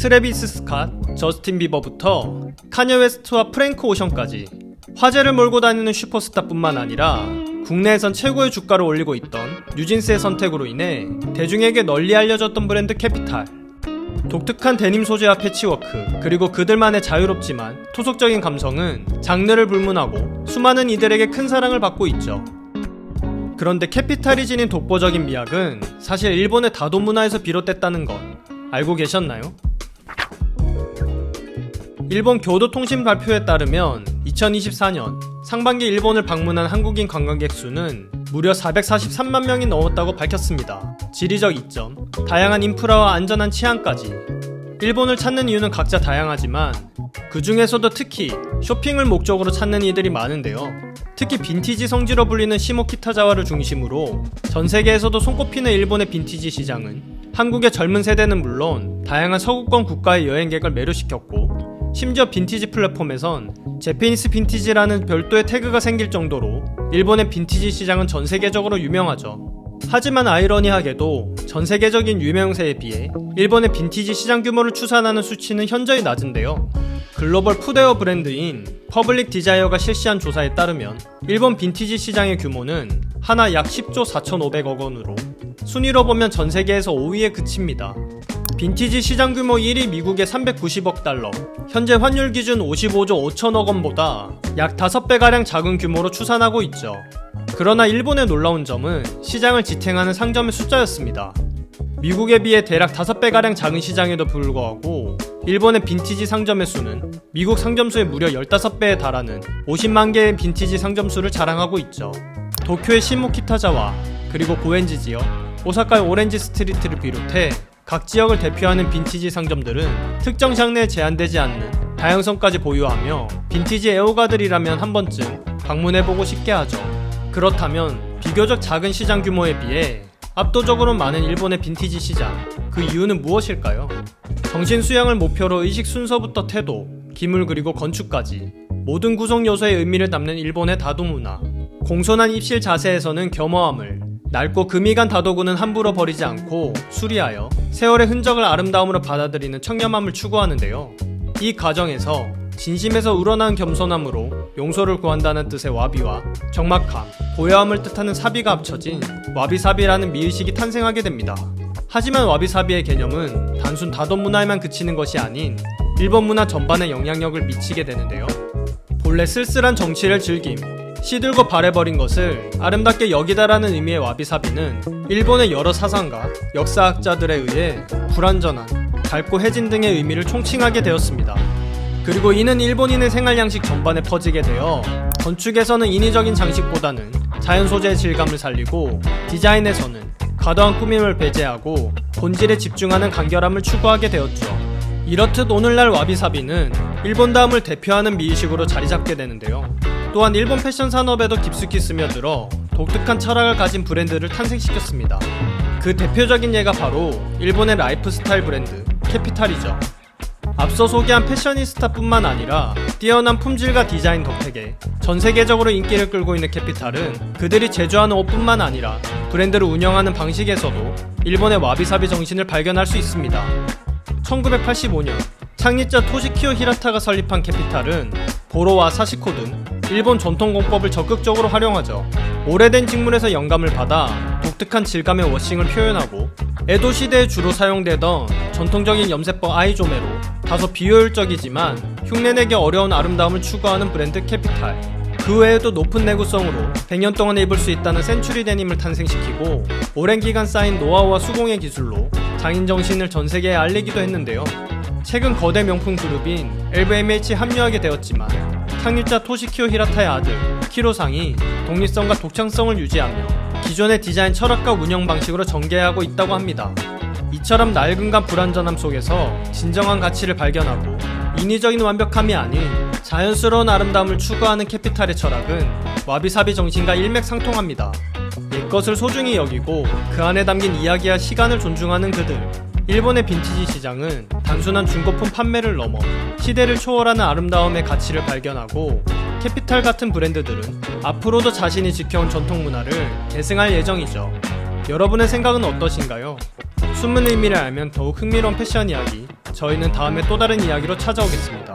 트래비스 스캇, 저스틴 비버부터 카녀 웨스트와 프랭크 오션까지 화제를 몰고 다니는 슈퍼스타뿐만 아니라 국내에선 최고의 주가를 올리고 있던 뉴진스의 선택으로 인해 대중에게 널리 알려졌던 브랜드 캐피탈. 독특한 데님 소재와 패치워크, 그리고 그들만의 자유롭지만 토속적인 감성은 장르를 불문하고 수많은 이들에게 큰 사랑을 받고 있죠. 그런데 캐피탈이 지닌 독보적인 미학은 사실 일본의 다도 문화에서 비롯됐다는 것 알고 계셨나요? 일본 교도통신 발표에 따르면 2024년 상반기 일본을 방문한 한국인 관광객 수는 무려 443만 명이 넘었다고 밝혔습니다. 지리적 이점, 다양한 인프라와 안전한 치안까지. 일본을 찾는 이유는 각자 다양하지만 그 중에서도 특히 쇼핑을 목적으로 찾는 이들이 많은데요. 특히 빈티지 성지로 불리는 시모키타자와를 중심으로 전 세계에서도 손꼽히는 일본의 빈티지 시장은 한국의 젊은 세대는 물론 다양한 서구권 국가의 여행객을 매료시켰고, 심지어 빈티지 플랫폼에선 재패니스 빈티지라는 별도의 태그가 생길 정도로 일본의 빈티지 시장은 전 세계적으로 유명하죠. 하지만 아이러니하게도 전 세계적인 유명세에 비해 일본의 빈티지 시장 규모를 추산하는 수치는 현저히 낮은데요. 글로벌 푸드웨어 브랜드인 퍼블릭 디자이어가 실시한 조사에 따르면 일본 빈티지 시장의 규모는 하나 약 10조 4,500억 원으로 순위로 보면 전 세계에서 5위에 그칩니다. 빈티지 시장 규모 1위 미국의 390억 달러, 현재 환율 기준 55조 5천억 원보다 약 5배가량 작은 규모로 추산하고 있죠. 그러나 일본의 놀라운 점은 시장을 지탱하는 상점의 숫자였습니다. 미국에 비해 대략 5배가량 작은 시장에도 불구하고 일본의 빈티지 상점의 수는 미국 상점수의 무려 15배에 달하는 50만 개의 빈티지 상점수를 자랑하고 있죠. 도쿄의 시모키타자와, 그리고 고엔지 지역, 오사카의 오렌지 스트리트를 비롯해 각 지역을 대표하는 빈티지 상점들은 특정 장르에 제한되지 않는 다양성까지 보유하며 빈티지 애호가들이라면 한 번쯤 방문해보고 싶게 하죠. 그렇다면 비교적 작은 시장 규모에 비해 압도적으로 많은 일본의 빈티지 시장, 그 이유는 무엇일까요? 정신 수양을 목표로 의식 순서부터 태도, 기물, 그리고 건축까지 모든 구성 요소의 의미를 담는 일본의 다도 문화. 공손한 입실 자세에서는 겸허함을, 낡고 금이 간 다도구는 함부로 버리지 않고 수리하여 세월의 흔적을 아름다움으로 받아들이는 청렴함을 추구하는데요. 이 과정에서 진심에서 우러나는 겸손함으로 용서를 구한다는 뜻의 와비와 적막함, 고요함을 뜻하는 사비가 합쳐진 와비사비라는 미의식이 탄생하게 됩니다. 하지만 와비사비의 개념은 단순 다도 문화에만 그치는 것이 아닌 일본 문화 전반에 영향력을 미치게 되는데요. 본래 쓸쓸한 정치를 즐김, 시들고 바래버린 것을 아름답게 여기다라는 의미의 와비사비는 일본의 여러 사상가, 역사학자들에 의해 불완전한, 밝고 해진 등의 의미를 총칭하게 되었습니다. 그리고 이는 일본인의 생활 양식 전반에 퍼지게 되어 건축에서는 인위적인 장식보다는 자연 소재의 질감을 살리고, 디자인에서는 과도한 꾸밈을 배제하고 본질에 집중하는 간결함을 추구하게 되었죠. 이렇듯 오늘날 와비사비는 일본 다음을 대표하는 미의식으로 자리잡게 되는데요. 또한 일본 패션 산업에도 깊숙이 스며들어 독특한 철학을 가진 브랜드를 탄생시켰습니다. 그 대표적인 예가 바로 일본의 라이프스타일 브랜드 캐피탈이죠. 앞서 소개한 패셔니스타뿐만 아니라 뛰어난 품질과 디자인 덕택에 전 세계적으로 인기를 끌고 있는 캐피탈은 그들이 제조하는 옷뿐만 아니라 브랜드를 운영하는 방식에서도 일본의 와비사비 정신을 발견할 수 있습니다. 1985년 창립자 토시키오 히라타가 설립한 캐피탈은 보로와 사시코 등 일본 전통 공법을 적극적으로 활용하죠. 오래된 직물에서 영감을 받아 독특한 질감의 워싱을 표현하고, 에도 시대에 주로 사용되던 전통적인 염세법 아이조메로 다소 비효율적이지만 흉내내기 어려운 아름다움을 추구하는 브랜드 캐피탈. 그 외에도 높은 내구성으로 100년 동안 입을 수 있다는 센츄리 데님을 탄생시키고, 오랜 기간 쌓인 노하우와 수공의 기술로 장인 정신을 전 세계에 알리기도 했는데요. 최근 거대 명품 그룹인 LVMH에 합류하게 되었지만 창립자 토시키오 히라타의 아들 키로상이 독립성과 독창성을 유지하며 기존의 디자인 철학과 운영 방식으로 전개하고 있다고 합니다. 이처럼 낡음과 불완전함 속에서 진정한 가치를 발견하고 인위적인 완벽함이 아닌 자연스러운 아름다움을 추구하는 캐피탈의 철학은 와비사비 정신과 일맥상통합니다. 옛것을 소중히 여기고 그 안에 담긴 이야기와 시간을 존중하는 그들. 일본의 빈티지 시장은 단순한 중고품 판매를 넘어 시대를 초월하는 아름다움의 가치를 발견하고, 캐피탈 같은 브랜드들은 앞으로도 자신이 지켜온 전통 문화를 계승할 예정이죠. 여러분의 생각은 어떠신가요? 숨은 의미를 알면 더욱 흥미로운 패션 이야기, 저희는 다음에 또 다른 이야기로 찾아오겠습니다.